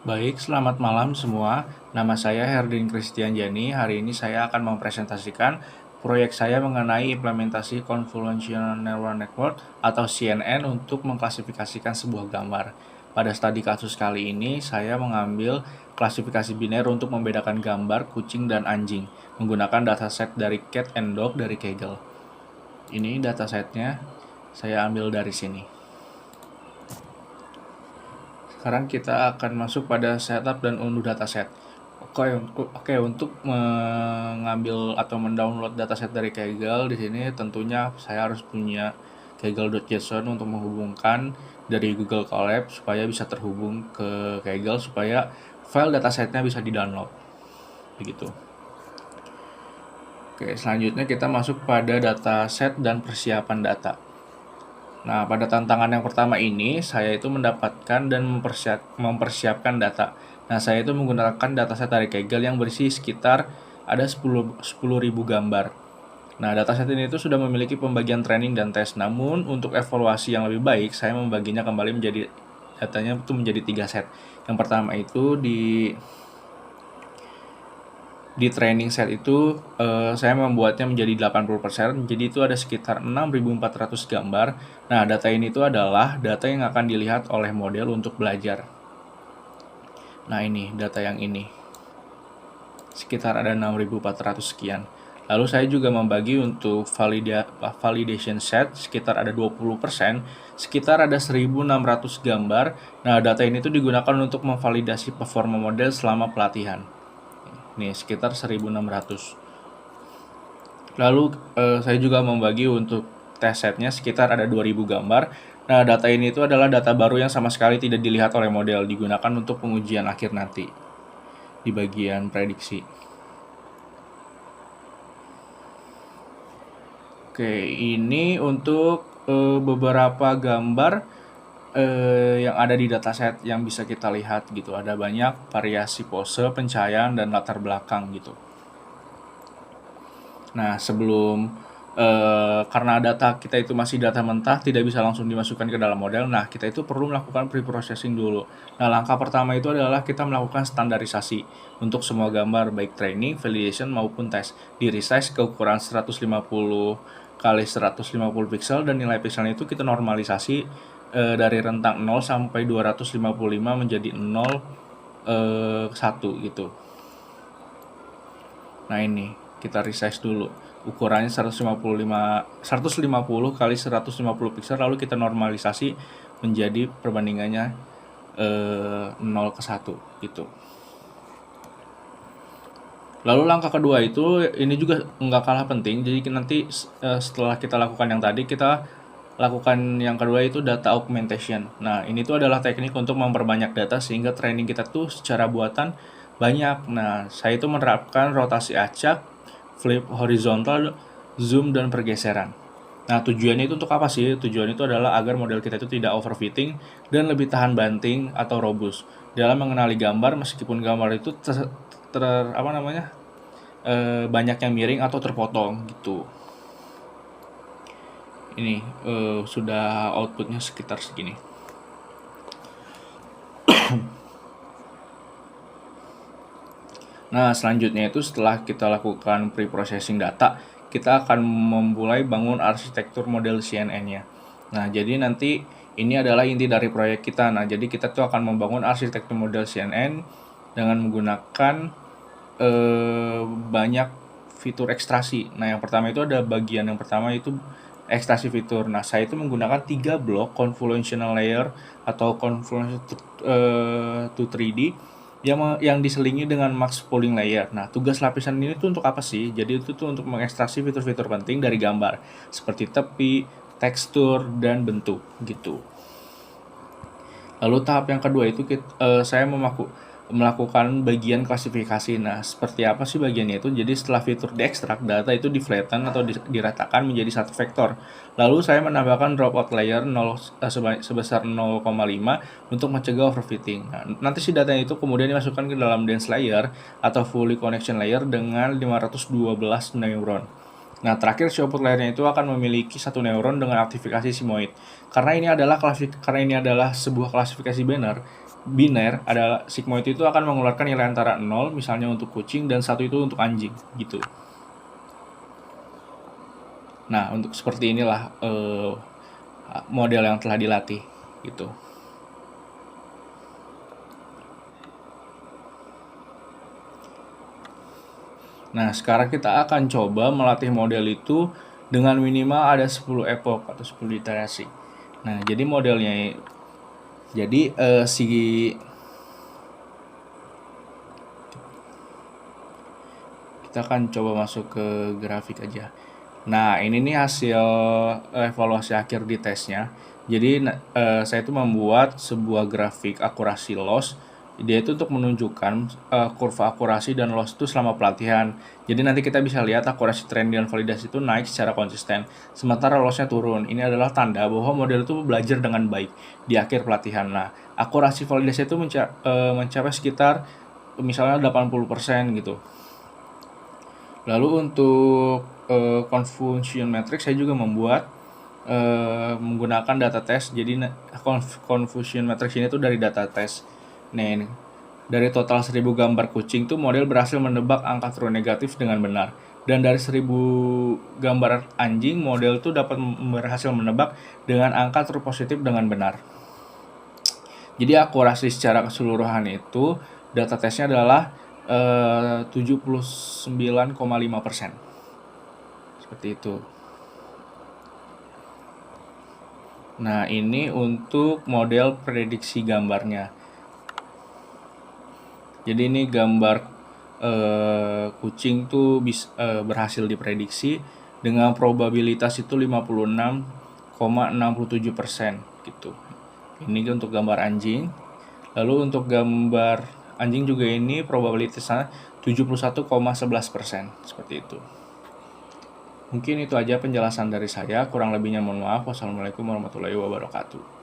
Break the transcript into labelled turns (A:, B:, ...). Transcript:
A: Baik, selamat malam semua. Nama saya Herdin Christian Jani. Hari ini saya akan mempresentasikan proyek saya mengenai implementasi Convolutional Neural Network atau CNN untuk mengklasifikasikan sebuah gambar. Pada studi kasus kali ini, saya mengambil klasifikasi biner untuk membedakan gambar kucing dan anjing menggunakan dataset dari Cat and Dog dari Kaggle. Ini datasetnya, saya ambil dari sini. Sekarang kita akan masuk pada setup dan unduh dataset. Oke, untuk mengambil atau mendownload dataset dari Kaggle di sini tentunya saya harus punya kaggle.json untuk menghubungkan dari Google Colab supaya bisa terhubung ke Kaggle supaya file datasetnya bisa di-download. Begitu. Oke, selanjutnya kita masuk pada dataset dan persiapan data. Nah, pada tantangan yang pertama ini, saya itu mendapatkan dan mempersiapkan data. Nah, saya itu menggunakan dataset dari Kaggle yang berisi sekitar ada 10.000 gambar. Nah, dataset ini itu sudah memiliki pembagian training dan tes. Namun, untuk evaluasi yang lebih baik, saya membaginya kembali menjadi datanya itu menjadi 3 set. Yang pertama itu di training set itu saya membuatnya menjadi 80%, jadi itu ada sekitar 6.400 gambar. Nah, data ini itu adalah data yang akan dilihat oleh model untuk belajar. Nah, ini data yang ini. Sekitar ada 6.400 sekian. Lalu saya juga membagi untuk validation set sekitar ada 20%, sekitar ada 1.600 gambar. Nah, data ini tuh digunakan untuk memvalidasi performa model selama pelatihan. Nih, sekitar 1.600. Lalu saya juga membagi untuk test setnya sekitar ada 2.000 gambar. Nah, data ini itu adalah data baru yang sama sekali tidak dilihat oleh model, digunakan untuk pengujian akhir nanti di bagian prediksi. Oke, ini untuk beberapa gambar yang ada di dataset yang bisa kita lihat gitu. Ada banyak variasi pose, pencahayaan, dan latar belakang gitu. Nah, karena data kita itu masih data mentah, tidak bisa langsung dimasukkan ke dalam model. Nah, kita itu perlu melakukan pre-processing dulu. Nah, langkah pertama itu adalah kita melakukan standarisasi untuk semua gambar, baik training, validation, maupun test. Di resize ke ukuran 150 kali 150 pixel, dan nilai pixelnya itu kita normalisasi dari rentang 0 sampai 255 menjadi 0, 1 gitu. Nah, ini kita resize dulu. Ukurannya 150 kali 150 pixel, lalu kita normalisasi menjadi perbandingannya 0 ke 1 gitu. Lalu langkah kedua itu ini juga nggak kalah penting. Jadi nanti setelah kita lakukan yang tadi, kita lakukan yang kedua itu data augmentation. Nah, ini tuh adalah teknik untuk memperbanyak data sehingga training kita tuh secara buatan banyak. Nah, saya itu menerapkan rotasi acak, flip horizontal, zoom, dan pergeseran. Nah, tujuannya itu untuk apa sih? Tujuan itu adalah agar model kita itu tidak overfitting dan lebih tahan banting atau robust dalam mengenali gambar, meskipun gambar itu banyak yang miring atau terpotong gitu. Ini sudah outputnya sekitar segini. Nah, selanjutnya itu setelah kita lakukan pre-processing data, kita akan memulai bangun arsitektur model CNN-nya. Nah, jadi nanti ini adalah inti dari proyek kita. Nah, jadi kita tuh akan membangun arsitektur model CNN dengan menggunakan banyak fitur ekstraksi. Nah, yang pertama itu ada bagian yang pertama itu ekstraksi fitur. Nah, saya itu menggunakan 3 blok convolutional layer atau convolution to 3D yang diselingi dengan max pooling layer. Nah, tugas lapisan ini tuh untuk apa sih? Jadi itu tuh untuk mengekstraksi fitur-fitur penting dari gambar seperti tepi, tekstur, dan bentuk gitu. Lalu tahap yang kedua itu saya melakukan bagian klasifikasi. Nah, seperti apa sih bagiannya itu? Jadi setelah fitur diekstrak, data itu di-flatten atau diratakan menjadi satu vektor. Lalu saya menambahkan dropout layer sebesar 0,5 untuk mencegah overfitting. Nah, nanti si data itu kemudian dimasukkan ke dalam dense layer atau fully connection layer dengan 512 neuron. Nah, terakhir si output layernya itu akan memiliki satu neuron dengan aktifikasi sigmoid. Karena ini adalah sebuah klasifikasi binary, biner adalah sigmoid itu akan mengeluarkan nilai antara 0 misalnya untuk kucing dan 1 itu untuk anjing gitu. Nah, untuk seperti inilah model yang telah dilatih gitu. Nah, sekarang kita akan coba melatih model itu dengan minimal ada 10 epoch atau 10 iterasi. Nah, jadi modelnya kita akan coba masuk ke grafik aja. Nah, ini nih hasil evaluasi akhir di tesnya. Jadi saya itu membuat sebuah grafik akurasi loss. Dia itu untuk menunjukkan kurva akurasi dan loss itu selama pelatihan. Jadi nanti kita bisa lihat akurasi tren dan validasi itu naik secara konsisten, sementara lossnya turun. Ini adalah tanda bahwa model itu belajar dengan baik di akhir pelatihan. Nah, akurasi validasi itu mencapai sekitar misalnya 80% gitu. Lalu untuk confusion matrix saya juga membuat menggunakan data test. Jadi confusion matrix ini tuh dari data test. Nah, ini dari total 1000 gambar kucing tuh model berhasil menebak angka true negatif dengan benar. Dan dari 1000 gambar anjing, model tuh dapat berhasil menebak dengan angka true positif dengan benar. Jadi akurasi secara keseluruhan itu data testnya adalah 79,5%. Seperti itu. Nah, ini untuk model prediksi gambarnya. Jadi ini gambar kucing tuh berhasil diprediksi dengan probabilitas itu 56,67% gitu. Ini untuk gambar anjing. Lalu untuk gambar anjing juga ini probabilitasnya 71,11%. Seperti itu. Mungkin itu aja penjelasan dari saya. Kurang lebihnya mohon maaf. Wassalamualaikum warahmatullahi wabarakatuh.